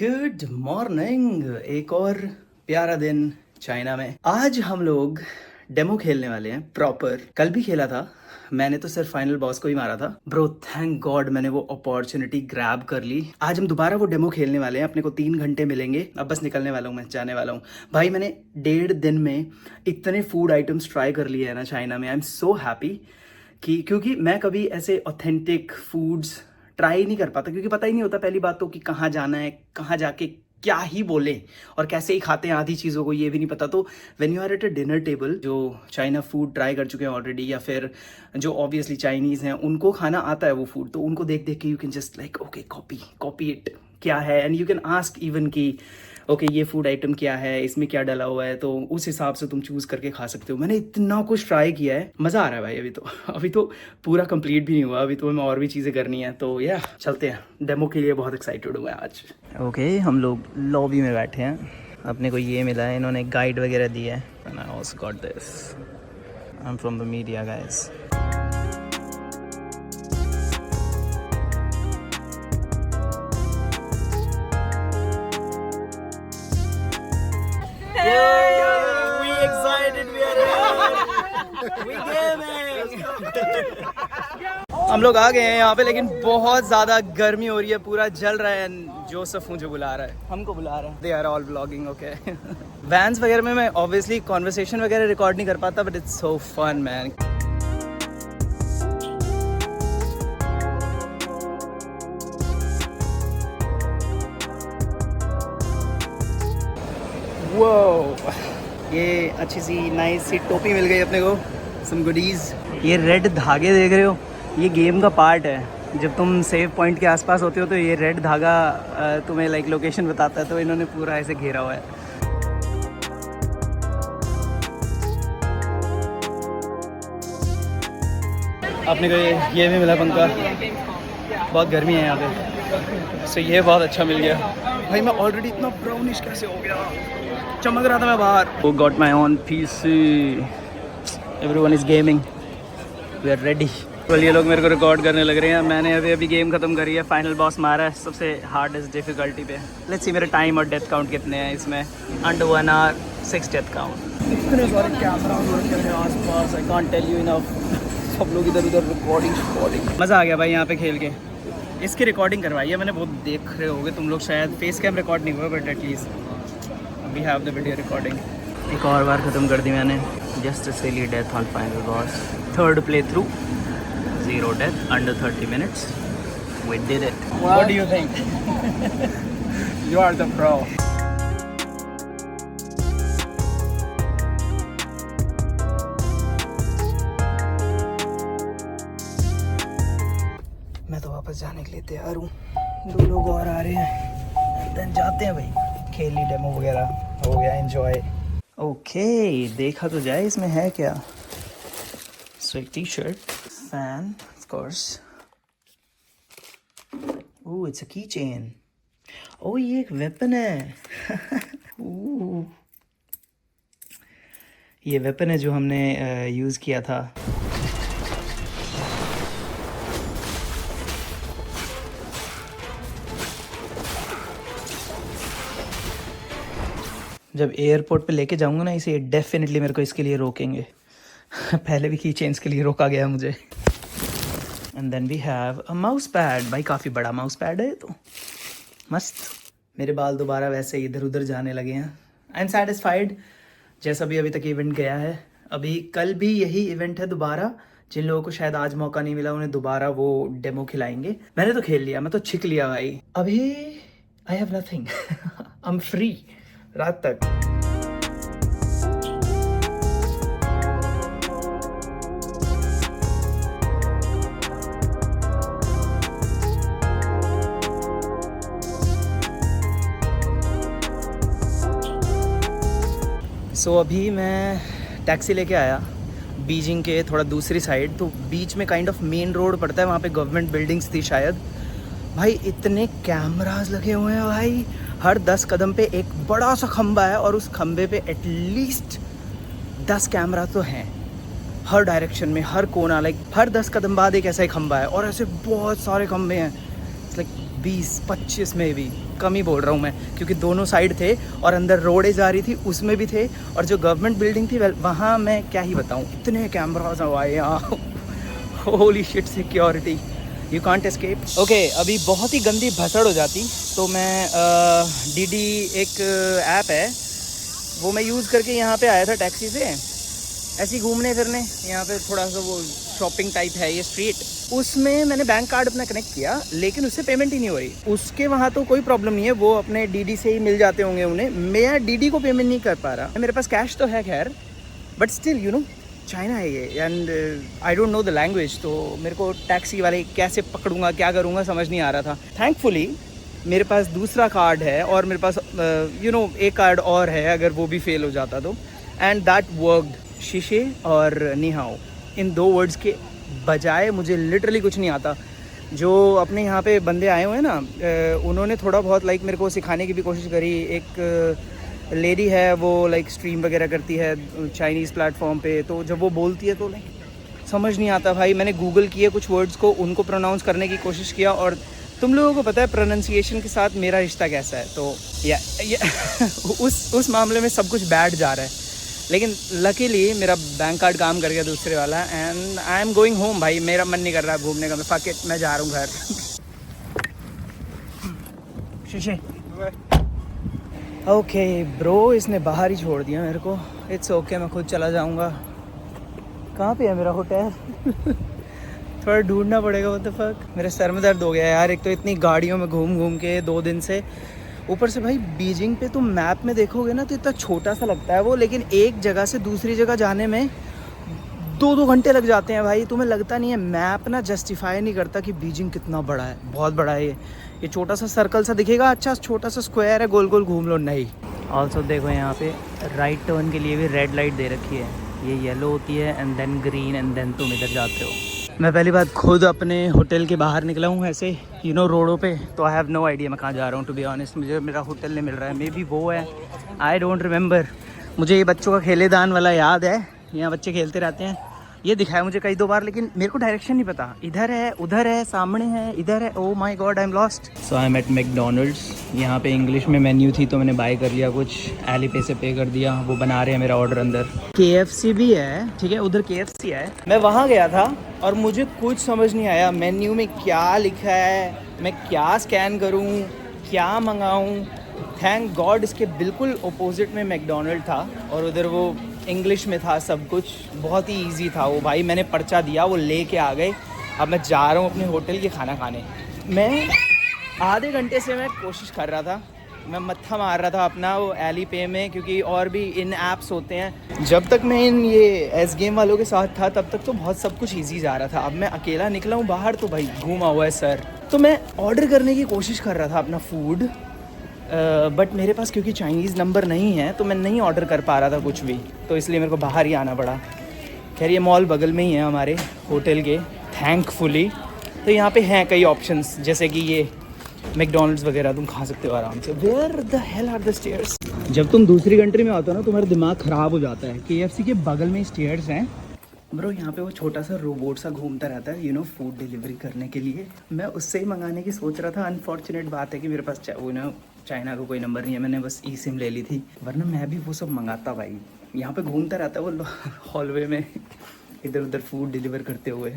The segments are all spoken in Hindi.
Good morning. एक और प्यारा दिन चाइना में। आज हम लोग डेमो खेलने वाले हैं प्रॉपर। कल भी खेला था मैंने, तो सिर्फ फाइनल बॉस को ही मारा था। ब्रो थैंक गॉड मैंने वो अपॉर्चुनिटी ग्रैब कर ली। आज हम दोबारा वो डेमो खेलने वाले हैं। अपने को 3 घंटे मिलेंगे। अब बस निकलने वाला हूँ, मैं जाने वाला हूँ। भाई मैंने 1.5 दिन में इतने फूड आइटम्स ट्राई कर लिए हैं ना चाइना में। आई एम सो हैप्पी क्योंकि मैं कभी ऐसे ऑथेंटिक फूड्स ट्राई नहीं कर पाता, क्योंकि पता ही नहीं होता पहली बात तो कि कहाँ जाना है, कहाँ जाके क्या ही बोले और कैसे ही खाते हैं आधी चीज़ों को, ये भी नहीं पता। तो when you are at a dinner table, जो चाइना फूड ट्राई कर चुके हैं ऑलरेडी या फिर जो ऑब्वियसली चाइनीज़ हैं, उनको खाना आता है वो फूड, तो उनको देख देख के you can just like okay copy it क्या है, and you can ask even कि ओके ये फूड आइटम क्या है, इसमें क्या डला हुआ है, तो उस हिसाब से तुम चूज़ करके खा सकते हो। मैंने इतना कुछ ट्राई किया है, मज़ा आ रहा है भाई। अभी तो पूरा कंप्लीट भी नहीं हुआ, अभी तो हमें और भी चीज़ें करनी है। तो या चलते हैं, डेमो के लिए बहुत एक्साइटेड हूँ मैं आज। ओके हम लोग लॉबी में बैठे हैं। अपने को ये मिला है, इन्होंने गाइड वगैरह दी है। And I also got this, I am from the media guys. हम लोग आ गए हैं यहाँ पे, लेकिन बहुत ज़्यादा गर्मी हो रही है, पूरा जल रहा है। जोसेफ मुझे बुला रहा है, हमको बुला रहा है। They are all blogging okay. Vans वगैरह में मैं ऑब्वियसली कॉन्वर्सेशन वगैरह रिकॉर्ड नहीं कर पाता, but it's so fun man. वो ये अच्छी सी नाइस सी टोपी मिल गई अपने को, सम गुडीज। ये रेड धागे देख रहे हो, ये गेम का पार्ट है। जब तुम सेव पॉइंट के आसपास होते हो तो ये रेड धागा तुम्हें लाइक लोकेशन बताता है, तो इन्होंने पूरा ऐसे घेरा हुआ है। अपने को ये भी मिला पंखा, बहुत गर्मी है यहाँ पे, सो ये बहुत अच्छा मिल गया। भाई मैं ऑलरेडी इतना ब्राउनिश कैसे हो गया, चमक रहा था मैं बाहर। वो got my own PC, everyone is gaming, we are ready. तो ये लोग मेरे को रिकॉर्ड करने लग रहे हैं। मैंने अभी गेम खत्म करी है, फाइनल बॉस मारा है सबसे हार्डेस्ट डिफिकल्टी पे। लेट्स सी मेरा टाइम और डेथ काउंट कितने हैं इसमें। Under 1 hour 6 death count. इतने सारे कैमरा आसपास, I can't tell you enough. सब लोग इधर उधर रिकॉर्डिंग। मज़ा आ गया भाई यहाँ पे खेल के। इसकी रिकॉर्डिंग करवाई है मैंने, बहुत देख रहे होगे तुम लोग शायद। फेस कैम रिकॉर्ड नहीं हुआ, but at least we have the video recording. एक और बार ख़त्म कर दी मैंने। Just silly death on final boss, 3rd play through, 0 death under 30 minutes. We did it. What do you think? You are the pro. मैं तो वापस जाने के लिए तैयार हूँ। 2 लोग और आ रहे हैं, देन जाते हैं भाई। खेल ली डेमो वगैरह, हो गया एंजॉय। ओके देखा तो जाए इसमें है क्या। सो एक T-shirt, fan, of course. Oh, it's a keychain. Oh, ये एक वेपन है। ये वेपन है जो हमने यूज़ किया था। जब एयरपोर्ट पे लेके जाऊंगा ना इसे, डेफिनेटली मेरे को इसके लिए रोकेंगे। पहले भी कीचेन्स के लिए रोका गया मुझे। And then we have a mouse pad. भाई काफ़ी बड़ा माउस पैड है तो मस्त। मेरे बाल दोबारा वैसे इधर उधर जाने लगे हैं। आई एम सेटिस्फाइड जैसा भी अभी तक इवेंट गया है। अभी कल भी यही इवेंट है दोबारा। जिन लोगों को शायद आज मौका नहीं मिला उन्हें दोबारा वो डेमो खिलाएंगे। मैंने तो खेल लिया, मैं तो छिक लिया भाई। अभी I have nothing. I am free रात तक। सो अभी मैं टैक्सी लेके आया बीजिंग के थोड़ा दूसरी साइड। तो बीच में काइंड ऑफ मेन रोड पड़ता है, वहाँ पे गवर्नमेंट बिल्डिंग्स थी शायद। भाई इतने कैमरास लगे हुए हैं भाई, हर 10 कदम पे एक बड़ा सा खंबा है, और उस खंबे पे एटलीस्ट 10 कैमरा तो हैं हर डायरेक्शन में, हर कोना। लाइक हर 10 कदम बाद एक ऐसा ही खंबा है, और ऐसे बहुत सारे खंबे हैं, लाइक 20-25 में भी। कम ही बोल रहा हूँ मैं, क्योंकि दोनों साइड थे और अंदर रोडें जा रही थी उसमें भी थे, और जो गवर्नमेंट बिल्डिंग थी वहाँ मैं क्या ही बताऊँ, इतने कैमराज आए यहाँ। Holy shit, security, you can't escape. Okay, अभी बहुत ही गंदी भसड़ हो जाती तो मैं डीडी एक ऐप है वो मैं यूज़ करके यहाँ पे आया था टैक्सी से, ऐसे ही घूमने फिरने। यहाँ पे थोड़ा सा वो शॉपिंग टाइप है ये स्ट्रीट, उसमें मैंने बैंक कार्ड अपना कनेक्ट किया, लेकिन उससे पेमेंट ही नहीं हो रही। उसके वहाँ तो कोई प्रॉब्लम नहीं है, वो अपने डीडी से ही मिल जाते होंगे उन्हें, मैं डीडी को पेमेंट नहीं कर पा रहा। मेरे पास कैश तो है खैर, but still you know China है ये, and I don't know the language, तो मेरे को टैक्सी वाले कैसे पकड़ूंगा, क्या करूँगा, समझ नहीं आ रहा था। थैंकफुली मेरे पास दूसरा कार्ड है और मेरे पास यू नो एक कार्ड और है, अगर वो भी फेल हो जाता तो, एंड दैट वर्कड। शीशे और निहाओ, इन दो वर्ड्स के बजाय मुझे लिटरली कुछ नहीं आता। जो अपने यहाँ पे बंदे आए हुए हैं ना, उन्होंने थोड़ा बहुत लाइक मेरे को सिखाने की भी कोशिश करी। एक लेडी है वो लाइक स्ट्रीम वगैरह करती है चाइनीज़ प्लेटफॉर्म पे, तो जब वो बोलती है तो लाइक समझ नहीं आता भाई। मैंने गूगल किए कुछ वर्ड्स को, उनको प्रोनाउंस करने की कोशिश किया, और तुम लोगों को पता है प्रोनाउंसिएशन के साथ मेरा रिश्ता कैसा है, तो या उस मामले में सब कुछ बैठ जा रहा है। लेकिन लकीली मेरा बैंक कार्ड काम कर गया दूसरे वाला, and I am going home. भाई मेरा मन नहीं कर रहा घूमने का, मैं फक इट, मैं जा रहा हूँ घर। शीशे ओके ब्रो, इसने बाहर ही छोड़ दिया मेरे को। इट्स ओके, मैं खुद चला जाऊँगा। कहाँ पे है मेरा होटल? थोड़ा ढूंढना पड़ेगा। व्हाट द फक, मेरे सर में दर्द हो गया यार, एक तो इतनी गाड़ियों में घूम घूम के 2 दिन से, ऊपर से भाई बीजिंग पे तुम मैप में देखोगे ना तो इतना छोटा सा लगता है वो, लेकिन एक जगह से दूसरी जगह जाने में 2-2 घंटे लग जाते हैं भाई। तुम्हें लगता नहीं है, मैप ना जस्टिफाई नहीं करता कि बीजिंग कितना बड़ा है। बहुत बड़ा है ये छोटा सा सर्कल सा दिखेगा, अच्छा छोटा सा स्क्वायर है, गोल गोल घूम लो, नहीं। ऑल्सो देखो यहाँ पे राइट टर्न के लिए भी रेड लाइट दे रखी है, ये येलो होती है and then green, and then तुम इधर जाते हो। मैं पहली बात खुद अपने होटल के बाहर निकला हूँ ऐसे यू नो रोडों पे, तो आई हैव नो आइडिया मैं कहाँ जा रहा हूँ। टू बी ऑनेस्ट, मुझे मेरा होटल नहीं मिल रहा है, मे बी वो है, आई डोंट रिमेंबर। मुझे ये बच्चों का खेलेदान वाला याद है, यहाँ बच्चे खेलते रहते हैं, ये दिखाया मुझे कई 2 बार, लेकिन मेरे को डायरेक्शन नहीं पता। इधर है, उधर है, सामने है, इधर है। Oh my god, I am lost. So I am at McDonald's. यहाँ पे इंग्लिश में मेन्यू थी तो मैंने बाय कर लिया कुछ, एली पे से पे कर दिया, वो बना रहे हैं मेरा ऑर्डर अंदर। KFC भी है, ठीक है, उधर KFC है। मैं वहाँ गया था और मुझे कुछ समझ नहीं आया मेन्यू में क्या लिखा है, मैं क्या स्कैन करूँ, क्या मंगाऊँ। थैंक गॉड इसके बिल्कुल अपोजिट में मैकडोनल्ड था और उधर वो इंग्लिश में था सब कुछ, बहुत ही इजी था वो। भाई मैंने पर्चा दिया, वो लेके आ गए। अब मैं जा रहा हूँ अपने होटल के खाना खाने। मैं आधे घंटे से मैं कोशिश कर रहा था, मैं मत्था मार रहा था अपना वो एली पे में, क्योंकि और भी इन ऐप्स होते हैं। जब तक मैं इन ये एस गेम वालों के साथ था तब तक तो बहुत सब कुछ ईजी जा रहा था। अब मैं अकेला निकला हूँ बाहर तो भाई घूमा हुआ है सर। तो मैं ऑर्डर करने की कोशिश कर रहा था अपना फूड, बट मेरे पास क्योंकि चाइनीज़ नंबर नहीं है तो मैं नहीं ऑर्डर कर पा रहा था कुछ भी, तो इसलिए मेरे को बाहर ही आना पड़ा। खैर ये मॉल बगल में ही है हमारे होटल के, थैंकफुली। तो यहाँ पे हैं कई ऑप्शंस, जैसे कि ये मैकडोनल्ड्स वगैरह तुम खा सकते हो आराम से। Where the hell are the stairs? जब तुम दूसरी कंट्री में आते हो ना तुम्हारा दिमाग ख़राब हो जाता है। KFC के बगल में स्टेयर्स हैं ब्रो। यहाँ पे वो छोटा सा रोबोट सा घूमता रहता है, यू नो, फूड डिलीवरी करने के लिए। मैं उससे ही मंगाने की सोच रहा था। अनफॉर्चुनेट बात है कि मेरे पास वो ना चाइना का कोई नंबर नहीं है, मैंने बस ई सिम ले ली थी, वरना मैं भी वो सब मंगाता भाई। यहाँ पे घूमता रहता है वो हॉलवे में इधर उधर फूड डिलीवर करते हुए।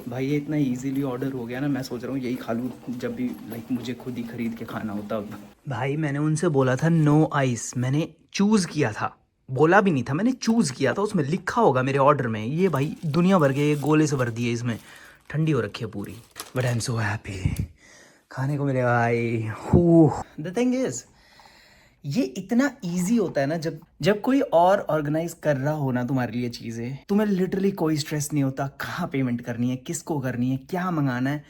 भाई ये इतना इजीली ऑर्डर हो गया ना, मैं सोच रहा हूँ यही खा लूँ जब भी लाइक मुझे खुद ही खरीद के खाना होता। अब भाई मैंने उनसे बोला था नो आइस, मैंने चूज़ किया था, बोला भी नहीं था, मैंने चूज़ किया था। उसमें लिखा होगा मेरे ऑर्डर में, ये भाई दुनिया भर के गोले से भर दिए, इसमें ठंडी हो रखी है पूरी। But I am so happy, खाने को मिलेगा भाई। द थिंग इज ये इतना इजी होता है ना जब कोई और ऑर्गेनाइज कर रहा हो ना तुम्हारे लिए चीज़ें, तुम्हें लिटरली कोई स्ट्रेस नहीं होता कहाँ पेमेंट करनी है, किसको करनी है, क्या मंगाना है।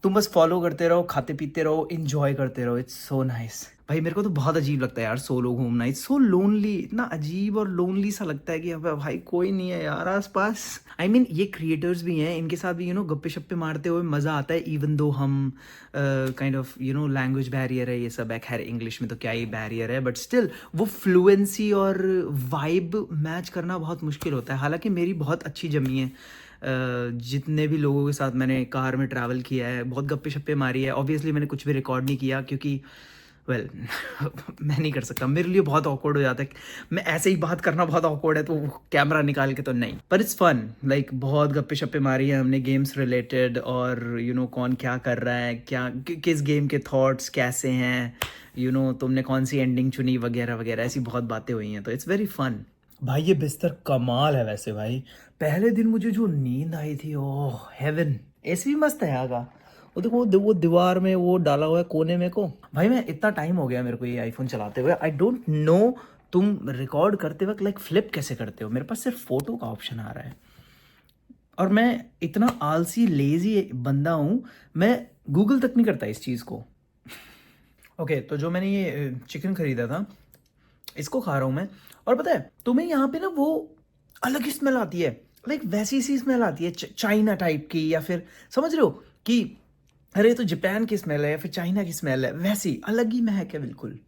तुम बस फॉलो करते रहो, खाते पीते रहो, एंजॉय करते रहो। इट्स सो नाइस भाई। मेरे को तो बहुत अजीब लगता है यार सोलो घूमना, इट्स सो लोनली, इतना अजीब और लोनली सा लगता है कि अब भाई कोई नहीं है यार आस पास। आई मीन ये क्रिएटर्स भी हैं, इनके साथ भी यू नो गप्पे शप्पे मारते हुए मज़ा आता है, इवन दो हम kind of you know language barrier है ये सब है। खैर इंग्लिश में तो क्या ही बैरियर है, बट स्टिल वो फ्लुएंसी और वाइब मैच करना बहुत मुश्किल होता है। हालांकि मेरी बहुत अच्छी जमी है, जितने भी लोगों के साथ मैंने कार में ट्रैवल किया है, बहुत गप्पे शप्पे मारी है। ऑब्वियसली मैंने कुछ भी रिकॉर्ड नहीं किया क्योंकि वेल मैं नहीं कर सकता, मेरे लिए बहुत ऑकवर्ड हो जाता है। मैं ऐसे ही बात करना बहुत ऑकवर्ड है, तो कैमरा निकाल के तो नहीं। पर इट्स फन, लाइक बहुत गप्पे शप्पे मारी है हमने गेम्स रिलेटेड, और कौन क्या कर रहा है, क्या किस गेम के थॉट्स कैसे हैं, तुमने कौन सी एंडिंग चुनी, वगैरह वगैरह, ऐसी बहुत बातें हुई हैं। तो इट्स वेरी फन। भाई ये बिस्तर कमाल है वैसे भाई। पहले दिन मुझे जो नींद आई थी, ओह हेवन। एसी भी मस्त है यहाँ का। वो देखो वो दीवार में वो डाला हुआ है कोने में को। भाई मैं इतना टाइम हो गया मेरे को ये आईफोन चलाते हुए, आई डोंट नो तुम रिकॉर्ड करते वक्त लाइक फ्लिप कैसे करते हो। मेरे पास सिर्फ फोटो का ऑप्शन आ रहा है, और मैं इतना आलसी लेजी बंदा हूँ, मैं गूगल तक नहीं करता इस चीज़ को। ओके तो जो मैंने ये चिकन खरीदा था, इसको खा रहा हूँ मैं, और पता है तुम्हें यहाँ पे ना वो अलग ही स्मेल आती है, लाइक वैसी सी स्मेल आती है चाइना टाइप की, या फिर समझ रहे हो कि अरे तो जापान की स्मेल है या फिर चाइना की स्मेल है, वैसी अलग ही महक है बिल्कुल।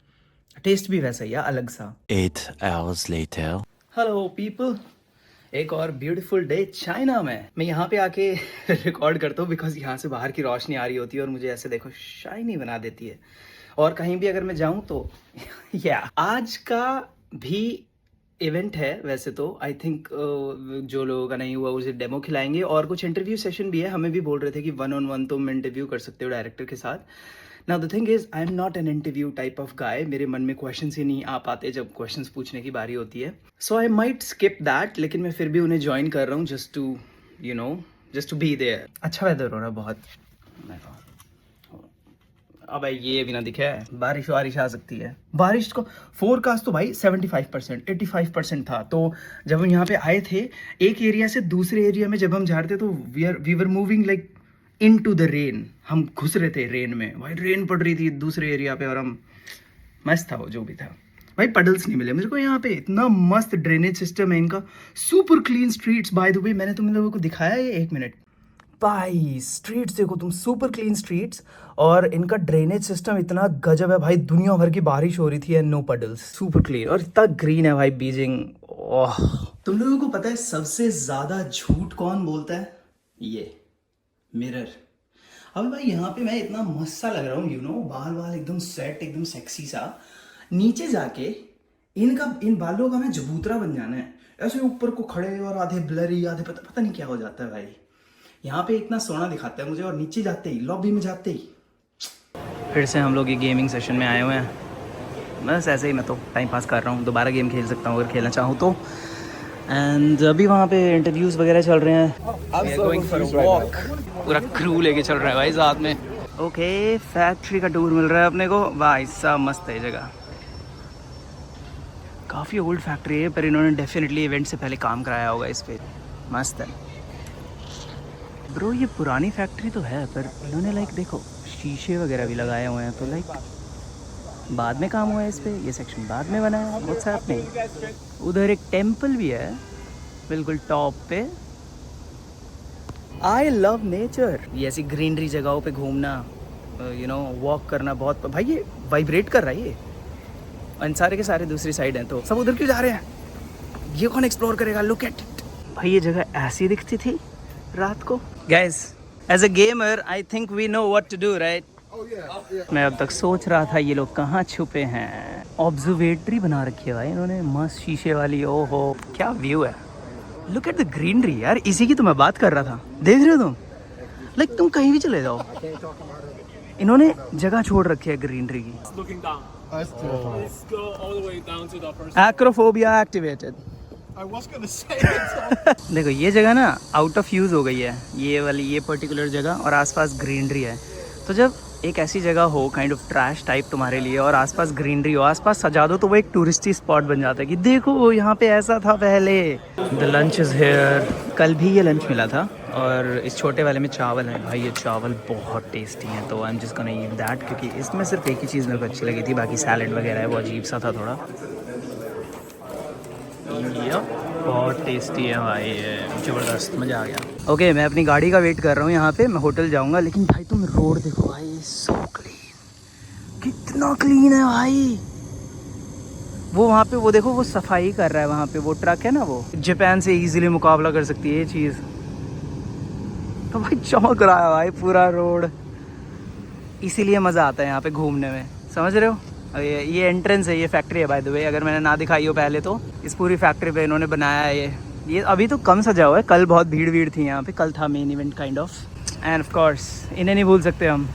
टेस्ट भी वैसा ही है, अलग सा। 8 hours later. हेलो पीपल, एक और ब्यूटीफुल डे चाइना में। मैं यहाँ पे आके रिकॉर्ड करता हूँ बिकॉज यहाँ से बाहर की रोशनी आ रही होती है और मुझे ऐसे देखो शाइनी बना देती है। और कहीं भी अगर मैं जाऊँ तो या आज का भी इवेंट है वैसे तो, आई थिंक जो लोगों का नहीं हुआ उसे डेमो खिलाएंगे, और कुछ इंटरव्यू सेशन भी है। हमें भी बोल रहे थे कि 1-on-1 तुम इंटरव्यू कर सकते हो डायरेक्टर के साथ। Now the thing is I am not an interview type of guy, मेरे मन में क्वेश्चंस ही नहीं आ पाते जब क्वेश्चंस पूछने की बारी होती है, सो आई माइट स्किप दैट, लेकिन मैं फिर भी उन्हें ज्वाइन कर रहा हूँ जस्ट टू बी देयर। अच्छा वेदर हो रहा है बहुत। अब ये भी ना दिखा है, बारिश वारिश आ सकती है। बारिश को फोरकास्ट तो भाई 75% 85% था। तो जब हम यहाँ पे आए थे, एक एरिया से दूसरे एरिया में जब हम जा रहे थे, तो we were moving like into the rain. हम घुस रहे थे रेन में, भाई रेन पड़ रही थी दूसरे एरिया पे, और हम मस्त था वो जो भी था। भाई पडल्स नहीं मिले मुझे को यहाँ पे। इतना मस्त ड्रेनेज सिस्टम है इनका, super clean streets. By the way मैंने तुम लोगों को दिखाया ये, एक मिनट भाई स्ट्रीट्स देखो तुम, सुपर क्लीन स्ट्रीट्स, और इनका ड्रेनेज सिस्टम इतना गजब है भाई। दुनिया भर की बारिश हो रही थी and no puddles, super clean, और इतना ग्रीन है भाई बीजिंग। ओह, तुम लोगों को पता है सबसे ज्यादा झूठ कौन बोलता है? ये मिरर। अब भाई यहाँ पे मैं इतना मस्त सा लग रहा हूँ, बाल बाल एकदम सेट, एकदम सेक्सी सा। नीचे जाके इन बालों का ना चबूतरा बन जाना है, ऐसे ऊपर को खड़े और आधे ब्लरी, आधे पता नहीं क्या हो जाता है भाई। यहाँ पे इतना सोना दिखाता है मुझे, और नीचे जाते ही लॉबी में जाते ही फिर से हम लोग ये गेमिंग सेशन में आए हुए हैं। बस ऐसे ही मैं तो टाइम पास कर रहा हूँ, दोबारा गेम खेल सकता हूँ अगर खेलना चाहूँ तो। एंड अभी वहाँ पे इंटरव्यूज़ वगैरह चल रहे हैं। गोइंग फॉर अ वॉक, पूरा क्रू लेके चल रहा है भाई साथ में। ओके फैक्ट्री का टूर मिल रहा है अपने को भाई साहब, मस्त है जगह। काफ़ी ओल्ड फैक्ट्री है, पर इन्होंने डेफिनेटली इवेंट से पहले काम कराया होगा इस पर। मस्त है ब्रो, ये पुरानी फैक्ट्री तो है, पर इन्होंने लाइक देखो शीशे वगैरह भी लगाए हुए हैं, तो लाइक बाद में काम हुआ है इस पे, ये सेक्शन बाद में बना है। What's happening? उधर एक टेंपल भी है बिल्कुल टॉप पे। आई लव नेचर, ये ऐसी ग्रीनरी जगहों पे घूमना, वॉक करना बहुत। भाई ये वाइब्रेट कर रहा है ये, और सारे के सारे दूसरी साइड हैं, तो सब उधर क्यों जा रहे हैं? ये कौन एक्सप्लोर करेगा? लुक एट इट भाई, ये जगह ऐसी दिखती थी रात को। Guys as a gamer I think we know what to do right. मैं अब तक सोच रहा था ये लोग कहाँ छुपे हैं। ऑब्जर्वेटरी बना रखी है भाई इन्होंने, मस्त शीशे वाली। ओहो क्या व्यू है, लुक एट द ग्रीनरी यार, इसी की तो मैं बात कर रहा था। देख रहे हो तुम, लाइक तुम कहीं भी चले जाओ, इन्होंने जगह छोड़ रखी है ग्रीनरी की। Acrophobia activated. देखो ये जगह ना आउट ऑफ यूज़ हो गई है, ये वाली ये पर्टिकुलर जगह, और आसपास ग्रीनरी है। तो जब एक ऐसी जगह हो काइंड ऑफ ट्रैश टाइप तुम्हारे लिए, और आसपास ग्रीनरी हो, आसपास सजा दो, तो वो एक टूरिस्टी स्पॉट बन जाता है कि देखो यहाँ पे ऐसा था पहले। The lunch is here. कल भी ये लंच मिला था, और इस छोटे वाले में चावल है भाई। ये चावल बहुत टेस्टी है, तो I am just gonna eat that, क्योंकि इसमें सिर्फ एक ही चीज़ मेरे को अच्छी लगी थी, बाकी सैलेड वगैरह है वो अजीब सा था थोड़ा। बहुत टेस्टी है भाई, ये ज़बरदस्त, मज़ा आ गया। ओके मैं अपनी गाड़ी का वेट कर रहा हूँ यहाँ पे, मैं होटल जाऊँगा। लेकिन भाई तुम रोड देखो भाई, सो क्लीन, कितना क्लीन है भाई। वो वहाँ पे वो देखो, वो सफाई कर रहा है वहाँ पे, वो ट्रक है ना, वो जापान से इजीली मुकाबला कर सकती है ये चीज़। तो भाई चमक रहा है भाई पूरा रोड, इसीलिए मज़ा आता है यहाँ पे घूमने में। समझ रहे हो? ये एंट्रेंस है, ये फैक्ट्री है बाय द वे, अगर मैंने ना दिखाई हो पहले तो। इस पूरी फैक्ट्री पे इन्होंने बनाया है ये अभी तो कम सजा हुआ है, कल बहुत भीड़ थी यहाँ पे, कल था main event kind of. End of course इन्हें नहीं भूल सकते हम।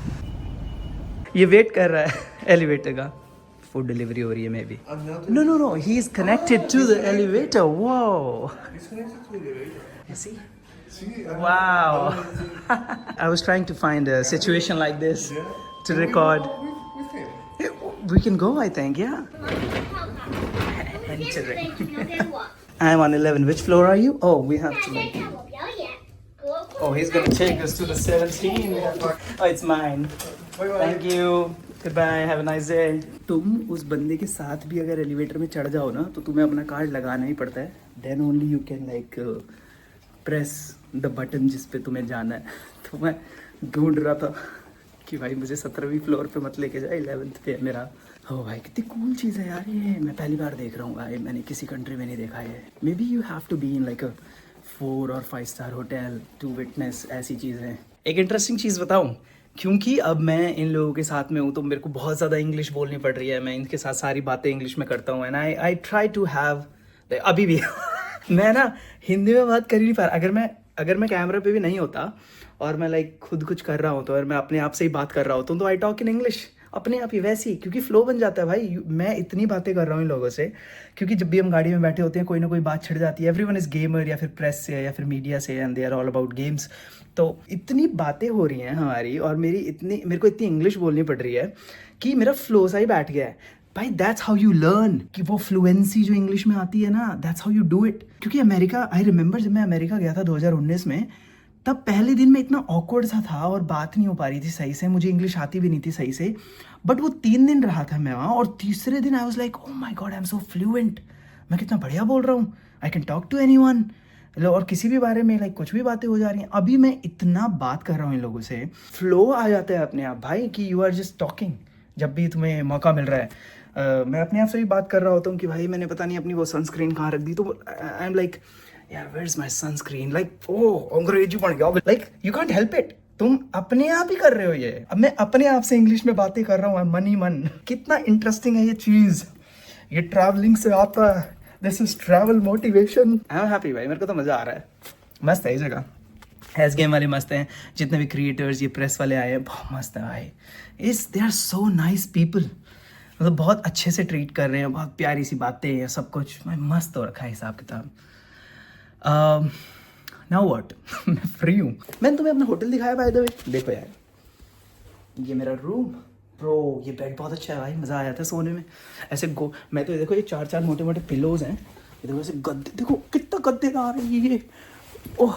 ये वेट कर रहा है एलिवेटर का, फूड डिलीवरी हो रही है maybe. No he is connected to the elevator. Wow, see? Wow. I was trying to find a situation like this to record. We can go, I think, yeah. Entering. I'm on 11. Which floor are you? Oh, we have to like. Oh, he's gonna take us to the 17. Oh, it's mine. Thank you. Goodbye. Have a nice day. तुम उस बंदे के साथ भी अगर एलिवेटर में चढ़ जाओ ना तो तुम्हें अपना कार्ड लगाना ही पड़ता है. Then only you can like press the button जिस पे तुम्हें जाना है. तो मैं ढूंढ रहा था कि भाई मुझे 17वीं फ्लोर पे मत लेके जाए, 11th पे है मेरा. ओ भाई कितनी कूल चीज़ है यार ये, मैं पहली बार देख रहा हूँ भाई, मैंने किसी कंट्री में नहीं देखा है. Maybe you have to be in like a 4 और 5 स्टार होटल टू विटनेस ऐसी चीज़ें. एक इंटरेस्टिंग चीज़ बताऊँ, क्योंकि अब मैं इन लोगों के साथ में हूँ तो मेरे को बहुत ज़्यादा इंग्लिश बोलनी पड़ रही है. मैं इनके साथ सारी बातें इंग्लिश में करता हूँ and I try to have अभी भी मैं ना हिंदी में बात कर ही नहीं पा रहा. अगर मैं कैमरा पे भी नहीं होता और मैं लाइक खुद कुछ कर रहा हूँ तो, और मैं अपने आप से ही बात कर रहा होता हूँ तो आई टॉक इन इंग्लिश अपने आप ही वैसे ही, क्योंकि फ्लो बन जाता है भाई. मैं इतनी बातें कर रहा हूँ इन लोगों से क्योंकि जब भी हम गाड़ी में बैठे होते हैं कोई ना कोई बात छिड़ जाती है. एवरीवन इज़ गेमर, या फिर प्रेस से या फिर मीडिया से, and they are all about games. तो इतनी बातें हो रही हैं हमारी और मेरे को इतनी इंग्लिश बोलनी पड़ रही है कि मेरा फ्लो सा ही बैठ गया है भाई. दैट्स हाउ यू लर्न, कि वो फ्लुएंसी जो इंग्लिश में आती है ना, that's how you do it. क्योंकि अमेरिका, आई रिमेंबर जब मैं अमेरिका गया था 2019 में, तब पहले दिन में इतना ऑकवर्ड सा था और बात नहीं हो पा रही थी सही से, मुझे इंग्लिश आती भी नहीं थी सही से. बट वो 3 दिन रहा था मैं वहाँ, और तीसरे दिन I was like oh my god I am so fluent, मैं कितना बढ़िया बोल रहा हूँ, I can talk to anyone, और किसी भी बारे में लाइक कुछ भी बातें हो जा रही हैं. अभी मैं इतना बात कर रहा हूँ इन लोगों से, फ्लो आ जाता है अपने आप भाई, कि यू आर जस्ट टॉकिंग. जब भी तुम्हें मौका मिल रहा है मैं अपने आप से भी बात कर रहा होता हूँ कि भाई मैंने पता नहीं अपनी वो सनस्क्रीन कहाँ रख दी, तो आई एम लाइक यार where is my sunscreen, like oh अंग्रेजी पड़ गया, like you can't help it, तुम अपने आप ही कर रहे हो ये. अब मैं अपने आप से इंग्लिश में बातें कर रहा हूँ मन ही मन. कितना इंटरेस्टिंग है ये चीज़, ये ट्रैवलिंग से आता है. This is travel motivation. I am happy भाई, मेरे को तो मज़ा आ रहा है. मस्त है ये जगह, हैज़ गेम वाले मस्त हैं, जितने भी क्रिएटर्स ये प्रेस वाले आए हैं बहुत मस्त है भाई. They are so nice people, मतलब बहुत अच्छे से ट्रीट कर रहे हैं, बहुत प्यारी सी बातें हैं, सब कुछ मस्त हो रखा है हिसाब किताब. नाउ व्हाट मैं फ्री हूँ. मैंने तुम्हें अपना होटल दिखाया बाय द वे, देखो यार ये मेरा रूम. ब्रो ये बेड बहुत अच्छा है भाई, मज़ा आया था सोने में. ऐसे मैं तो देखो ये 4 मोटे मोटे पिलोज हैं, ये देखो ऐसे गद्दे, देखो कितना गद्देदार है ये. ओह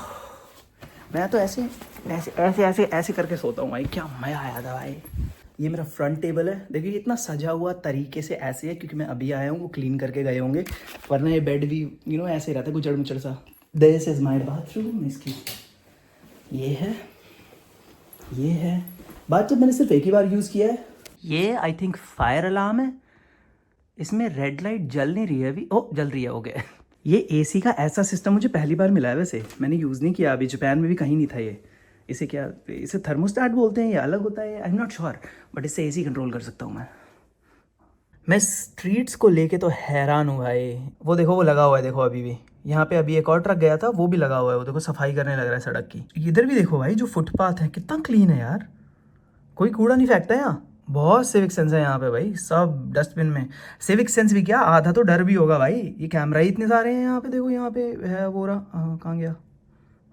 मैं तो ऐसे ऐसे ऐसे ऐसे ऐसे करके सोता हूँ भाई, क्या मज़ा आया था भाई. ये मेरा फ्रंट टेबल है, देखिए इतना सजा हुआ तरीके से ऐसे है क्योंकि मैं अभी आया हूँ, वो क्लीन करके गए होंगे, वरना ये बेड भी ऐसे रहता है गुचड़ मुचड़ सा. This is my bathroom. इसकी ये है बाथटब, मैंने सिर्फ एक ही बार यूज़ किया है. ये आई थिंक फायर अलार्म है, इसमें रेड लाइट जल नहीं रही है अभी. ओ जल रही है, हो गया. ये एसी का ऐसा सिस्टम मुझे पहली बार मिला है, वैसे मैंने यूज़ नहीं किया अभी, जापान में भी कहीं नहीं था ये. इसे थर्मोस्टेट बोलते हैं या अलग होता है, आई एम नॉट श्योर, बट इससे एसी कंट्रोल कर सकता हूँ मैं स्ट्रीट्स को लेके तो हैरान हूँ भाई. वो देखो वो लगा हुआ है, देखो अभी भी यहाँ पे अभी एक और ट्रक गया था, वो भी लगा हुआ है, वो देखो सफाई करने लग रहा है सड़क की. इधर भी देखो भाई जो फुटपाथ है कितना क्लीन है यार, कोई कूड़ा नहीं फेंकता है यहाँ. बहुत सिविक सेंस है यहाँ पे भाई, सब डस्टबिन में. सिविक सेंस भी क्या, आधा तो डर भी होगा भाई. ये कैमरा ही इतने सारे हैं यहाँ पे, देखो यहाँ पे है वो रहा, कहाँ गया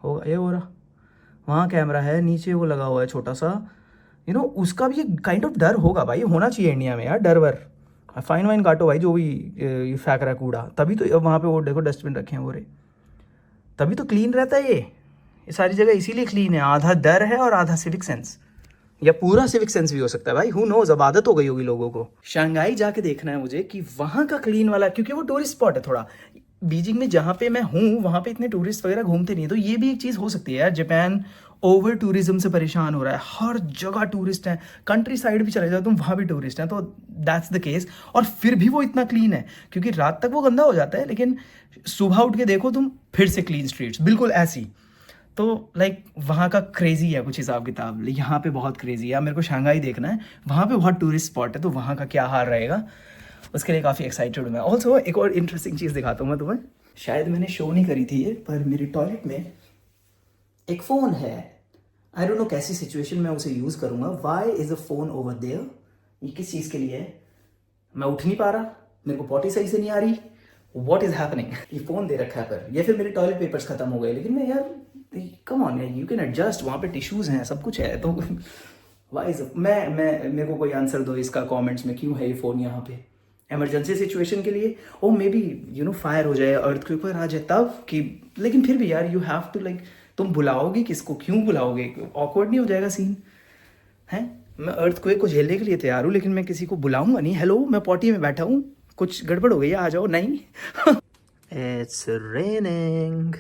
होगा, ये हो रहा, वहाँ कैमरा है, नीचे वो लगा हुआ है छोटा सा. उसका भी एक काइंड ऑफ डर होगा भाई, होना चाहिए इंडिया में यार डर वर. फाइन वाइन काटो भाई जो भी ये फेंक रहा है कूड़ा, तभी तो वहाँ पे वो देखो डस्टबिन रखे हैं वो रे, तभी तो क्लीन रहता है ये सारी जगह, इसीलिए क्लीन है. आधा डर है और आधा सिविक सेंस, या पूरा सिविक सेंस भी हो सकता है भाई, हु नोज. अब आदत हो गई होगी लोगों को. शंघाई जाके देखना है मुझे कि वहाँ का क्लीन वाला, क्योंकि वो टूरिस्ट स्पॉट है थोड़ा. बीजिंग में जहाँ पे मैं हूँ वहाँ पे इतने टूरिस्ट वगैरह घूमते नहीं है, तो ये भी एक चीज़ हो सकती है यार. जापान ओवर टूरिज्म से परेशान हो रहा है, हर जगह टूरिस्ट हैं, कंट्री साइड भी चले जाओ तुम वहाँ भी टूरिस्ट हैं, तो दैट्स द केस. और फिर भी वो इतना क्लीन है, क्योंकि रात तक वो गंदा हो जाता है लेकिन सुबह उठ के देखो तुम फिर से क्लीन स्ट्रीट्स बिल्कुल ऐसी. तो लाइक वहाँ का क्रेजी है कुछ हिसाब किताब, यहाँ पे बहुत क्रेजी है। मेरे को शंघाई देखना है, वहाँ पे बहुत टूरिस्ट स्पॉट है, तो वहाँ का क्या हाल रहेगा उसके लिए काफ़ी एक्साइटेड हूँ मैं। ऑल्सो एक और इंटरेस्टिंग चीज़ दिखाता हूँ मैं तुम्हें, शायद मैंने शो नहीं करी थी ये, पर मेरे टॉयलेट में एक फ़ोन है। आई डोंट नो कैसी सिचुएशन में उसे यूज़ करूँगा। Why is a phone over there? ये किस चीज़ के लिए है? मैं उठ नहीं पा रहा, मेरे को पॉटी सही से नहीं आ रही, व्हाट इज़ हैपनिंग? ये फ़ोन दे रखा है पर, या फिर मेरे टॉयलेट पेपर्स ख़त्म हो गए। लेकिन मैं यार कम ऑन यार, यू कैन एडजस्ट, वहाँ पे टिश्यूज़ हैं, सब कुछ है, तो वाई इज़ मैं मेरे को कोई आंसर दो इसका कमेंट्स में, क्यों है ये फ़ोन यहाँ पे? इमरजेंसी सिचुएशन के लिए, oh maybe you know fire हो जाए, अर्थक्वेक पर आ जाए तब कि, लेकिन फिर भी यार यू हैव टू लाइक, तुम बुलाओगे किसको, क्यों बुलाओगे? ऑकवर्ड नहीं हो जाएगा सीन? हैं, मैं अर्थक्वेक को झेलने के लिए तैयार हूँ, लेकिन मैं किसी को बुलाऊंगा नहीं। हेलो, मैं पॉटी में बैठा हूँ, कुछ गड़बड़ हो गई है, आ जाओ। नहीं इट्स रेनिंग।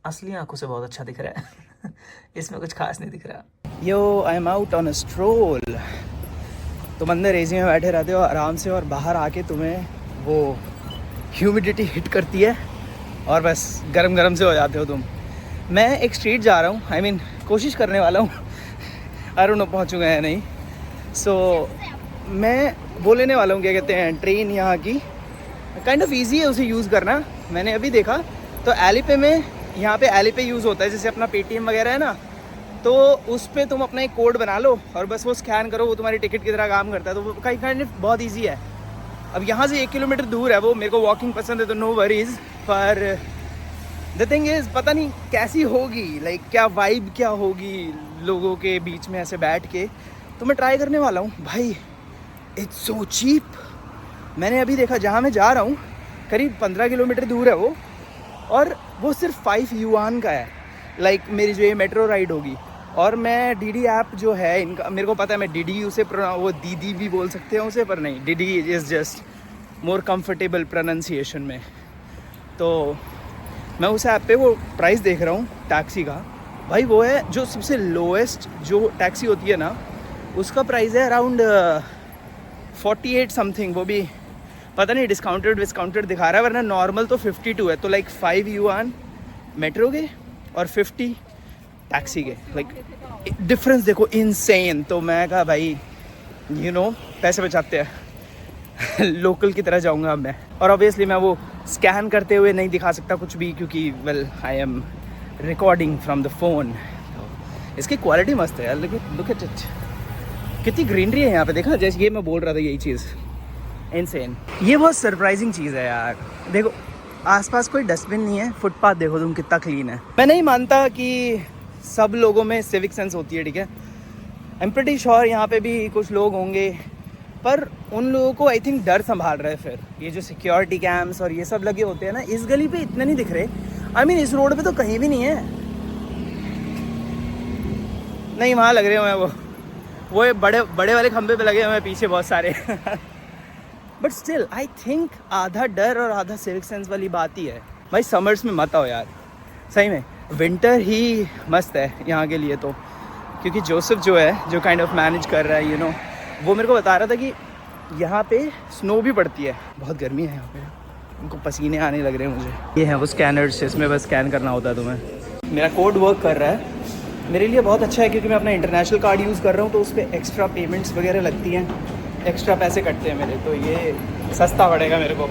असली आंखों से बहुत अच्छा दिख रहा है इसमें कुछ खास नहीं दिख रहा। Yo I am out on a stroll. तुम अंदर एसी में बैठे रहते हो आराम से, और बाहर आके तुम्हें वो ह्यूमिडिटी हिट करती है और बस गरम गरम से हो जाते हो तुम। मैं एक स्ट्रीट जा रहा हूँ, आई मीन कोशिश करने वाला हूँ, आई डोंट नो पहुँचूँगा या नहीं। सो मैं वो लेने वाला हूँ, क्या कहते हैं, ट्रेन यहाँ की, काइंड ऑफ ईजी है उसे यूज़ करना। मैंने अभी देखा तो एलिपे में, यहाँ पे एलिपे यूज़ होता है, जैसे अपना पेटीएम वगैरह है ना, तो उस पर तुम अपना एक कोड बना लो और बस वो स्कैन करो, वो तुम्हारी टिकट की तरह काम करता है। तो वो काइंड ऑफ बहुत ईजी है। अब यहाँ से 1 किलोमीटर दूर है वो, मेरे को वॉकिंग पसंद है तो नो वरीज, पर द थिंग इज़ पता नहीं कैसी होगी, लाइक क्या वाइब क्या होगी लोगों के बीच में ऐसे बैठ के, तो मैं ट्राई करने वाला हूँ। भाई इट्स सो चीप। मैंने अभी देखा जहाँ मैं जा रहा हूँ करीब 15 किलोमीटर दूर है वो, और वो सिर्फ 5 युआन का है। लाइक मेरी जो ये मेट्रो राइड होगी, और मैं डीडी ऐप जो है इनका, मेरे को पता है मैं डीडी उसे वो दीदी भी बोल सकते हैं उसे, पर नहीं, DD is just more comfortable pronunciation में। तो मैं उस ऐप पे वो प्राइस देख रहा हूँ टैक्सी का। भाई वो है जो सबसे लोएस्ट जो टैक्सी होती है ना, उसका प्राइस है अराउंड 48 समथिंग, वो भी पता नहीं डिस्काउंटेड दिखा रहा है, वरना नॉर्मल तो 52 है। तो लाइक 5 युआन मेट्रो के और 50 टैक्सी के, लाइक डिफरेंस देखो, इनसेन। तो मैं कहा भाई यू नो पैसे बचाते हैं लोकल की तरह जाऊंगा अब मैं। और ऑब्वियसली मैं वो स्कैन करते हुए नहीं दिखा सकता कुछ भी, क्योंकि well I am recording from the phone. इसकी क्वालिटी मस्त है यार, लेकिन लुक एट इट, कितनी ग्रीनरी है यहाँ पे, देखा? जैसे ये मैं बोल रहा था यही चीज़, इनसेन। ये बहुत सरप्राइजिंग चीज़ है यार। देखो आसपास कोई डस्टबिन नहीं है, फुटपाथ देखो तुम कितना क्लीन है। मैं नहीं मानता कि सब लोगों में सिविक सेंस होती है, ठीक है, आई एम प्रीटी श्योर यहाँ पे भी कुछ लोग होंगे, पर उन लोगों को आई थिंक डर संभाल रहे हैं। फिर ये जो सिक्योरिटी कैम्स और ये सब लगे होते हैं ना, इस गली पे इतने नहीं दिख रहे, आई मीन इस रोड पे तो कहीं भी नहीं है। नहीं वहाँ लग रहे हुए हैं वो बड़े बड़े वाले खंबे पे लगे हुए हैं पीछे बहुत सारे बट स्टिल आई थिंक आधा डर और आधा सिविक सेंस वाली बात ही है। भाई समर्स में मत आओ यार, सही में विंटर ही मस्त है यहाँ के लिए तो, क्योंकि जोसेफ जो है, जो काइंड ऑफ मैनेज कर रहा है यू नो, वो मेरे को बता रहा था कि यहाँ पे स्नो भी पड़ती है। बहुत गर्मी है यहाँ पे, उनको पसीने आने लग रहे हैं मुझे। ये है वो स्कैनर्स, इसमें बस स्कैन करना होता है तुम्हें। मेरा कोड वर्क कर रहा है, मेरे लिए बहुत अच्छा है, क्योंकि मैं अपना इंटरनेशनल कार्ड यूज़ कर रहा हूँ, तो उस पर एक्स्ट्रा पेमेंट्स वगैरह लगती हैं, एक्स्ट्रा पैसे कटते हैं मेरे, तो ये सस्ता पड़ेगा मेरे को।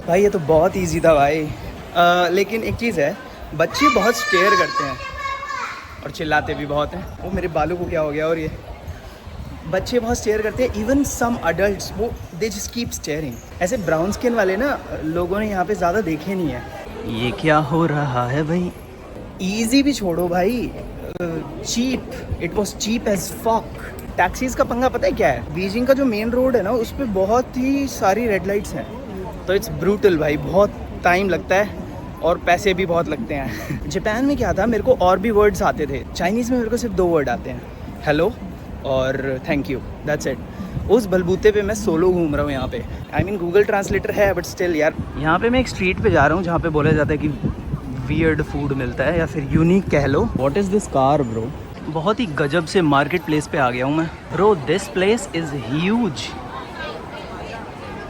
भाई ये तो बहुत इजी था भाई। लेकिन एक चीज़ है, बच्चे बहुत स्टेयर करते हैं और चिल्लाते भी बहुत हैं। वो मेरे बालों को क्या हो गया, और ये बच्चे बहुत स्टेयर करते हैं, इवन सम अडल्ट्स, वो दे जस्ट कीप स्टेयरिंग। ऐसे ब्राउन स्किन वाले ना लोगों ने यहाँ पे ज़्यादा देखे नहीं है। ये क्या हो रहा है भाई? ईजी भी छोड़ो भाई, cheap, it was cheap as fuck. Taxis का पंगा पता है क्या है? बीजिंग का जो मेन रोड है ना, उस पर बहुत ही सारी रेड लाइट्स हैं, तो इट्स ब्रूटल भाई, बहुत टाइम लगता है और पैसे भी बहुत लगते हैं। जापान में क्या था, मेरे को और भी वर्ड्स आते थे, चाइनीज़ में मेरे को सिर्फ 2 वर्ड आते हैं, हेलो और थैंक यू, दैट्स इट। उस बलबूते पे मैं सोलो घूम रहा हूँ यहाँ पे। आई मीन गूगल ट्रांसलेटर है, बट स्टिल यार। यहाँ पे मैं एक स्ट्रीट पे जा रहा हूँ जहाँ पे बोला जाता है कि वियर्ड फूड मिलता है, या फिर यूनिक कह लो। What is this car bro? बहुत ही गजब से मार्केट प्लेस पे आ गया हूँ मैं bro. This place is huge,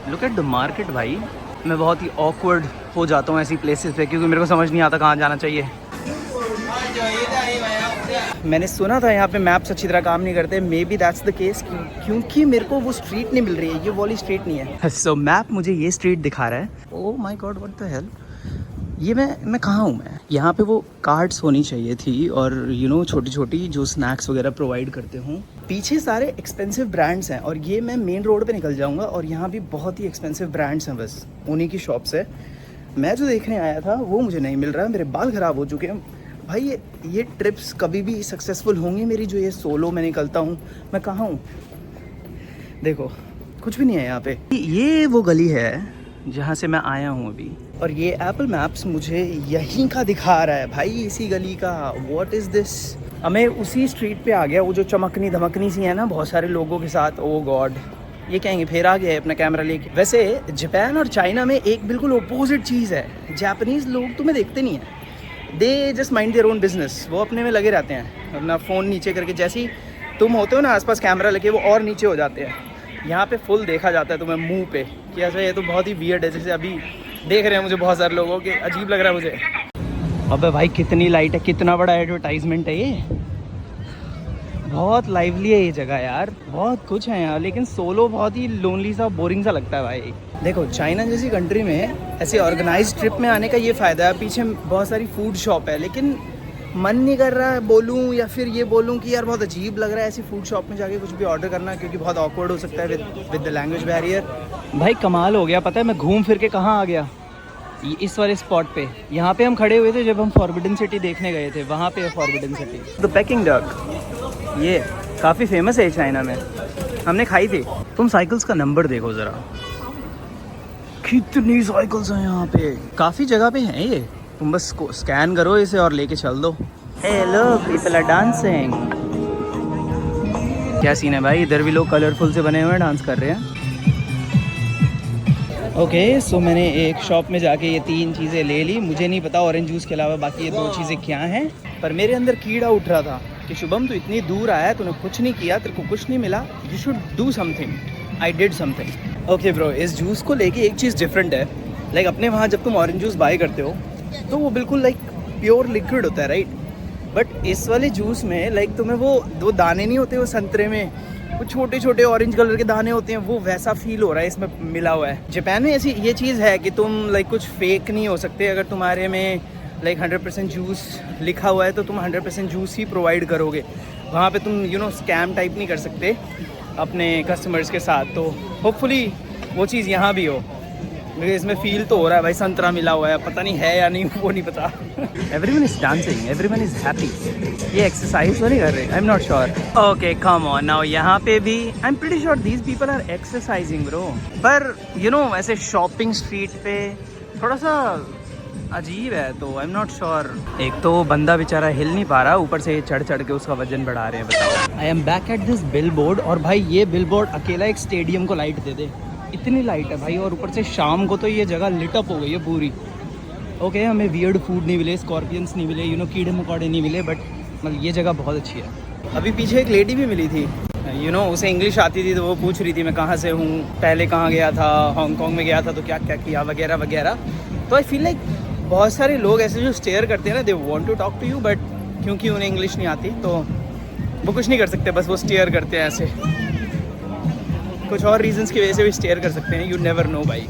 look at the market भाई। मैं बहुत ही ऑकवर्ड हो जाता हूँ ऐसी प्लेसेस पे, क्योंकि मेरे को समझ नहीं आता कहाँ जाना चाहिए। मैंने सुना था यहाँ पे मैप्स अच्छी तरह काम नहीं करते, may be that's the case, क्योंकि मेरे को वो स्ट्रीट नहीं मिल रही है, ये वाली स्ट्रीट नहीं है। सो मैप मुझे ये स्ट्रीट दिखा रहा है। Oh my God, what the hell, ये मैं कहाँ हूँ? मैं यहाँ पे वो कार्ट्स होनी चाहिए थी और छोटी छोटी जो स्नैक्स वगैरह प्रोवाइड करते हूँ। पीछे सारे एक्सपेंसिव ब्रांड्स हैं और ये मैं मेन रोड पे निकल जाऊँगा और यहाँ भी बहुत ही एक्सपेंसिव ब्रांड्स हैं, बस उन्हीं की शॉप्स है। मैं जो देखने आया था वो मुझे नहीं मिल रहा है, मेरे बाल ख़राब हो चुके हैं भाई। ये ट्रिप्स कभी भी सक्सेसफुल होंगी मेरी, जो ये सोलो मैं निकलता हूँ। मैं कहाँ हूँ? देखो कुछ भी नहीं है यहाँ पे। ये वो गली है जहाँ से मैं आया हूँ अभी, और ये एप्पल मैप्स मुझे यहीं का दिखा रहा है भाई, इसी गली का। What is this? अब मैं उसी स्ट्रीट पे आ गया, वो जो चमकनी धमकनी सी है ना बहुत सारे लोगों के साथ। ओ गॉड, ये कहेंगे फिर आ गया है अपना कैमरा लेके। वैसे जापान और चाइना में एक बिल्कुल अपोजिट चीज़ है। जापानीज़ लोग तुम्हें देखते नहीं हैं, they just mind their own business. वो अपने में लगे रहते हैं, अपना फ़ोन नीचे करके। जैसे ही तुम होते हो ना आसपास कैमरा लेके, वो और नीचे हो जाते हैं। यहाँ पे फुल देखा जाता है तुम्हें मुंह पे कि ऐसा। ये तो बहुत ही वियर्ड है, जैसे अभी देख रहे हैं मुझे बहुत सारे लोगों के, अजीब लग रहा है मुझे। अबे भाई कितनी लाइट है, कितना बड़ा एडवर्टाइजमेंट है ये। बहुत लाइवली है ये जगह यार, बहुत कुछ है यहाँ, लेकिन सोलो बहुत ही लोनली सा, बोरिंग सा लगता है भाई। देखो चाइना जैसी कंट्री में ऐसे ऑर्गेनाइज ट्रिप में आने का ये फ़ायदा है, पीछे बहुत सारी फूड शॉप है, लेकिन मन नहीं कर रहा है बोलूँ या फिर ये बोलूँ कि यार बहुत अजीब लग रहा है ऐसी फूड शॉप में जाके कुछ भी ऑर्डर करना, क्योंकि बहुत ऑकवर्ड हो सकता है विद द लैंग्वेज बैरियर। भाई कमाल हो गया, पता है मैं घूम फिर के कहाँ आ गया? इस वाले स्पॉट पे। यहाँ पे हम खड़े हुए थे जब हम फॉरबिडन सिटी देखने गए थे, वहाँ पे है forbidden city. The packing duck, ये काफ़ी फेमस है चाइना में, हमने खाई थी। तुम साइकिल्स का नंबर देखो ज़रा, कितनी साइकिल्स हैं यहाँ पे, काफ़ी जगह पे हैं ये। तुम बस स्कैन करो इसे और लेके चल दो। Hello people are dancing. क्या सीन है भाई, इधर भी लोग कलरफुल से बने हुए हैं, डांस कर रहे हैं। ओके सो मैंने एक शॉप में जाके ये 3 चीज़ें ले ली। मुझे नहीं पता ऑरेंज जूस के अलावा बाकी ये 2 चीज़ें क्या हैं, पर मेरे अंदर कीड़ा उठ रहा था कि शुभम तू इतनी दूर आया, तूने कुछ नहीं किया, तेरे को कुछ नहीं मिला, you should do something. I did something. Okay bro, इस जूस को लेके एक चीज़ डिफरेंट है। लाइक अपने वहाँ जब तुम ऑरेंज जूस बाय करते हो तो वो बिल्कुल लाइक प्योर लिक्विड होता है, राइट? बट इस वाले जूस में लाइक तुम्हें वो दाने नहीं होते, वो संतरे में वो छोटे छोटे ऑरेंज कलर के दाने होते हैं, वो वैसा फील हो रहा है इसमें मिला हुआ है। जापान में ऐसी ये चीज़ है कि तुम लाइक कुछ फेक नहीं हो सकते। अगर तुम्हारे में लाइक 100% जूस लिखा हुआ है तो तुम 100% जूस ही प्रोवाइड करोगे। वहाँ पे तुम स्कैम टाइप नहीं कर सकते अपने कस्टमर्स के साथ। तो होपफुली वो चीज़ यहाँ भी हो, मुझे इसमें फील तो हो रहा है भाई, संतरा मिला हुआ है, पता नहीं है या नहीं वो नहीं पता। Everyone is dancing, everyone is happy. ये एक्सरसाइज तो नहीं कर रहे, I am not sure. Okay come on now, यहाँ पे भी I am pretty sure these people are exercising bro. पर ऐसे शॉपिंग स्ट्रीट पे थोड़ा सा अजीब है, तो आई एम नॉट श्योर। एक तो बंदा बेचारा हिल नहीं पा रहा, ऊपर से चढ़ चढ़ के उसका वजन बढ़ा रहे हैं, बताओ। I am back at this bill board, और भाई ये बिल बोर्ड अकेला एक स्टेडियम को लाइट दे दे, इतनी लाइट है भाई। और ऊपर से शाम को तो ये जगह लिटअप हो गई है पूरी। ओके हमें वियर्ड फूड नहीं मिले, स्कॉर्पियंस नहीं मिले, कीड़े मकोड़े नहीं मिले, बट मतलब ये जगह बहुत अच्छी है। अभी पीछे एक लेडी भी मिली थी, उसे इंग्लिश आती थी, तो वो पूछ रही थी मैं कहाँ से हूँ, पहले कहाँ गया था, हांगकॉन्ग में गया था तो क्या क्या किया वगैरह वगैरह। तो आई फील लाइक बहुत सारे लोग ऐसे जो स्टेयर करते हैं ना, they want to talk to you, but क्योंकि उन्हें इंग्लिश नहीं आती तो वो कुछ नहीं कर सकते, बस वो स्टेयर करते हैं ऐसे। कुछ और रीजंस की वजह से भी स्टेयर कर सकते हैं, यू नेवर नो भाई।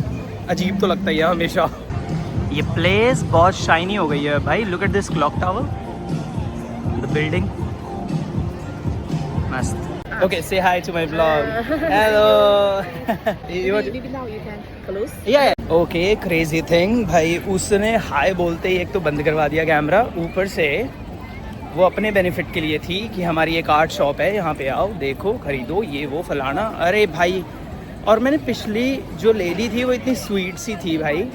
अजीब तो लगता ही है हमेशा। ये प्लेस बहुत शाइनी हो गई है भाई, look at this clock tower, the building, मस्त। Okay say hi to my blog. Hello. Maybe now you can close. या ओके क्रेजी थिंग भाई, उसने हाय बोलते ही एक तो बंद करवा दिया कैमरा, ऊपर से वो अपने बेनिफिट के लिए थी कि हमारी एक आर्ट शॉप है, यहाँ पे आओ देखो खरीदो ये वो फलाना। अरे भाई, और मैंने पिछली जो ले ली थी वो इतनी स्वीट सी थी भाई,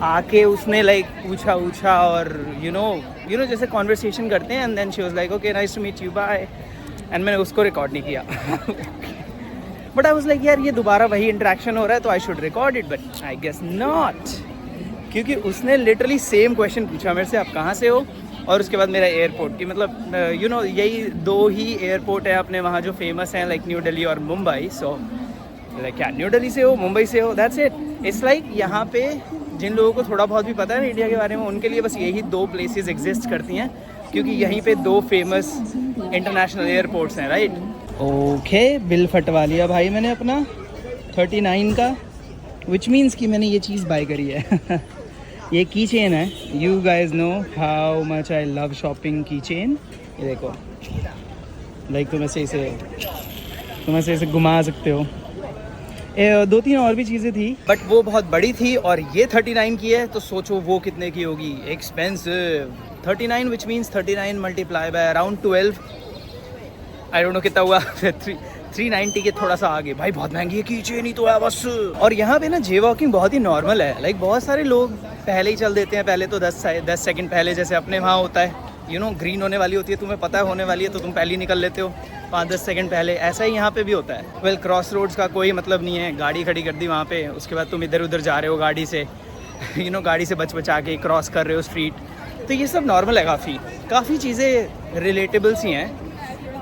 आके उसने लाइक पूछा और यू नो जैसे कॉन्वर्सेशन करते हैं, and then she was like okay nice to meet you bye, and मैंने उसको रिकॉर्ड नहीं किया। बट आई वाज लाइक यार ये दोबारा वही इंटरेक्शन हो रहा है तो I should record it, but I guess not, क्योंकि उसने लिटरली सेम क्वेश्चन पूछा मेरे से, आप कहाँ से हो, और उसके बाद मेरा एयरपोर्ट की, मतलब यही 2 ही एयरपोर्ट है अपने वहाँ जो फेमस हैं, लाइक न्यू दिल्ली और मुंबई। सो लाइक क्या न्यू दिल्ली से हो, मुंबई से हो, दैट्स इट। इट्स लाइक यहाँ पे जिन लोगों को थोड़ा बहुत भी पता है ना इंडिया के बारे में, उनके लिए बस यही 2 प्लेसेस एग्जिस्ट करती हैं, क्योंकि यहीं पे 2 फेमस इंटरनेशनल एयरपोर्ट्स हैं, राइट। ओके, बिल फटवा लिया भाई मैंने अपना 39 का, विच मीन्स कि मैंने ये चीज़ बाय करी है। ये की चेन है। You guys know how much I love shopping की चेन। ये देखो, लाइक तुम ऐसे इसे घुमा सकते हो। 2-3 और भी चीज़ें थी, बट वो बहुत बड़ी थी, और ये 39 की है, तो सोचो वो कितने की होगी। Expensive 39, which means 39 multiply by around 12, I don't no कितना हुआ। 390 के थोड़ा सा आगे। भाई बहुत महंगी है, की चेन ही तो है बस। और यहाँ पे ना जे वॉकिंग बहुत ही नॉर्मल है। लाइक बहुत सारे लोग पहले ही चल देते हैं, पहले तो 10 सेकंड पहले, जैसे अपने वहाँ होता है, यू नो ग्रीन होने वाली होती है, तुम्हें पता है होने वाली है, तो तुम पहले ही निकल लेते हो 5-10 सेकंड पहले। ऐसा ही यहाँ पे भी होता है। वेल, क्रॉस रोड्स का कोई मतलब नहीं है, गाड़ी खड़ी कर दी वहाँ पे, उसके बाद तुम इधर उधर जा रहे हो गाड़ी से, यू नो गाड़ी से बचा के क्रॉस कर रहे हो स्ट्रीट। तो ये सब नॉर्मल है, काफ़ी चीज़ें रिलेटेबल सी हैं,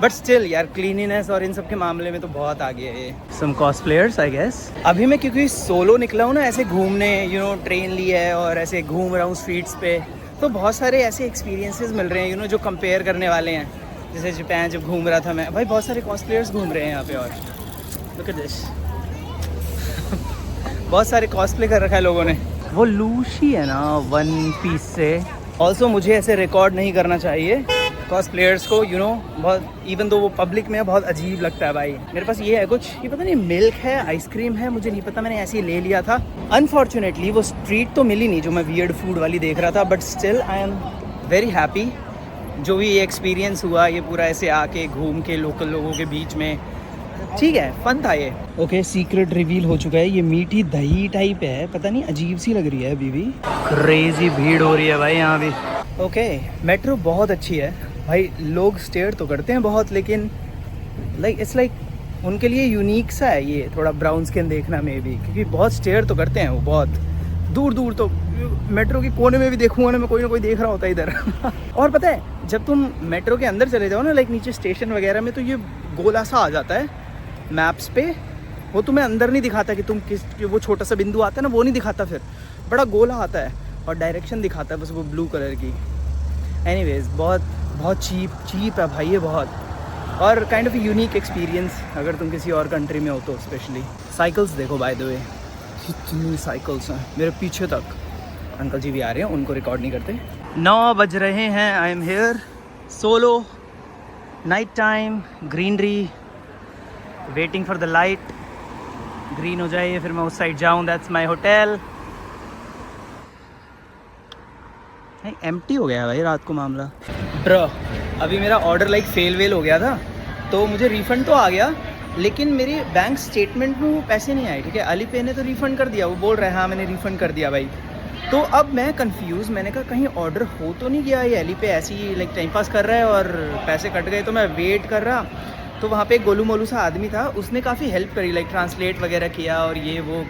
बट स्टिल यार क्लीनिनेस और इन सब के मामले में तो बहुत आगे है ये। सम कॉस्प्लेयर्स आई गेस। अभी मैं क्योंकि सोलो निकला हूँ ना ऐसे घूमने, यू नो ट्रेन ली है और ऐसे घूम रहा हूँ स्ट्रीट्स पे, तो बहुत सारे ऐसे एक्सपीरियंसेस मिल रहे हैं, यू नो जो कंपेयर करने वाले हैं। जैसे जापान जब घूम रहा था मैं, भाई बहुत सारे कॉस्प्लेयर्स घूम रहे हैं यहाँ पे, और लुक एट दिस। बहुत सारे कॉस्प्ले कर रखा है लोगों ने। वो लूशी है ना 1 पीस से। ऑल्सो मुझे ऐसे रिकॉर्ड नहीं करना चाहिए कॉस्प्लेयर्स को, यू नो बहुत, इवन दो वो पब्लिक में बहुत अजीब लगता है भाई। मेरे पास ये है कुछ, ये पता नहीं मिल्क है, आइसक्रीम है, मुझे नहीं पता, मैंने ऐसे ही ले लिया था। अनफॉर्चुनेटली वो स्ट्रीट तो मिली नहीं जो मैं वियर्ड फूड वाली देख रहा था, but still I am very happy. जो भी ये एक्सपीरियंस हुआ, ये पूरा ऐसे आके घूम के लोकल लोगों के बीच में, ठीक है, फन था ये। ओके, सीक्रेट रिवील हो चुका है। ये मीठी दही टाइप है, पता नहीं अजीब सी लग रही है अभी भी। क्रेजी भीड़ हो रही है भाई यहाँ भी। ओके, मेट्रो बहुत अच्छी है भाई। लोग स्टेयर तो करते हैं बहुत, लेकिन लाइक इट्स लाइक उनके लिए यूनिक सा है ये, थोड़ा ब्राउन स्किन देखना में भी, क्योंकि बहुत स्टेयर तो करते हैं वो बहुत दूर दूर। तो मेट्रो के कोने में भी देखूंगा ना मैं, कोई ना कोई देख रहा होता है इधर। और पता है जब तुम मेट्रो के अंदर चले जाओ ना, लाइक नीचे स्टेशन वगैरह में, तो ये गोला सा आ जाता है मैप्स पे। वो तुम्हें अंदर नहीं दिखाता कि तुम किस, वो छोटा सा बिंदु आता है ना, वो नहीं दिखाता, फिर बड़ा गोला आता है और डायरेक्शन दिखाता है बस वो ब्लू कलर की। एनीवेज, बहुत चीप है भाई ये बहुत, और काइंड ऑफ यूनिक एक्सपीरियंस अगर तुम किसी और कंट्री में हो तो। स्पेशली साइकिल्स देखो बाय द वे, कितनी साइकिल्स हैं मेरे पीछे तक। अंकल जी भी आ रहे हैं, उनको रिकॉर्ड नहीं करते। 9 बज रहे हैं, I am here solo, night time, greenery, waiting for the light. Green हो जाए फिर मैं उस साइड जाऊँ, दैट्स माई होटल। एम्प्टी हो गया भाई रात को मामला। ब्रो, अभी मेरा ऑर्डर लाइक फेल हो गया था, तो मुझे रिफ़ंड तो आ गया, लेकिन मेरे बैंक स्टेटमेंट में वो पैसे नहीं आए। ठीक है, अलीपे ने तो रिफ़ंड कर दिया, वो बोल रहा है हाँ मैंने रिफ़ंड कर दिया भाई। तो अब मैं कंफ्यूज, मैंने कहा कहीं ऑर्डर हो तो नहीं गया, ये अलीपे ऐसे ही लाइक टाइम पास कर रहा है और पैसे कट गए। तो मैं वेट कर रहा, तो वहाँ पे एक गोलू मोलू सा आदमी था, उसने काफ़ी हेल्प करी, लाइक ट्रांसलेट वगैरह किया और ये वो।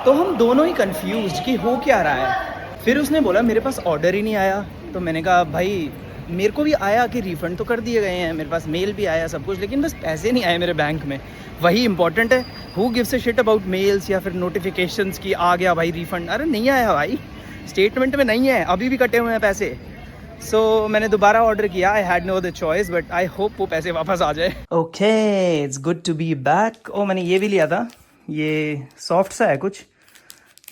तो हम दोनों ही कंफ्यूज कि हो क्या रहा है। फिर उसने बोला मेरे पास ऑर्डर ही नहीं आया। तो मैंने कहा भाई मेरे को भी आया कि रिफ़ंड तो कर दिए गए हैं, मेरे पास मेल भी आया सब कुछ, लेकिन बस पैसे नहीं आए मेरे बैंक में। वही इंपॉर्टेंट है। Who gives a shit about mails या फिर नोटिफिकेशंस की आ गया भाई रिफ़ंड। अरे नहीं आया भाई, स्टेटमेंट में नहीं है, अभी भी कटे हुए हैं पैसे। सो मैंने दोबारा ऑर्डर किया, I had no other choice, but I hope वो पैसे वापस आ जाए। Okay, it's good to be back. ओ मैंने ये भी लिया था, ये सॉफ्ट सा है कुछ,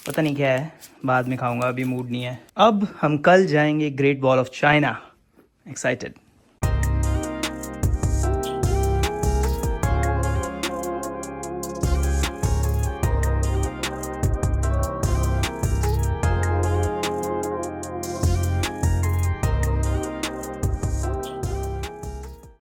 पता नहीं क्या है, बाद में खाऊंगा, अभी मूड नहीं है। अब हम कल जाएंगे great wall of China, excited.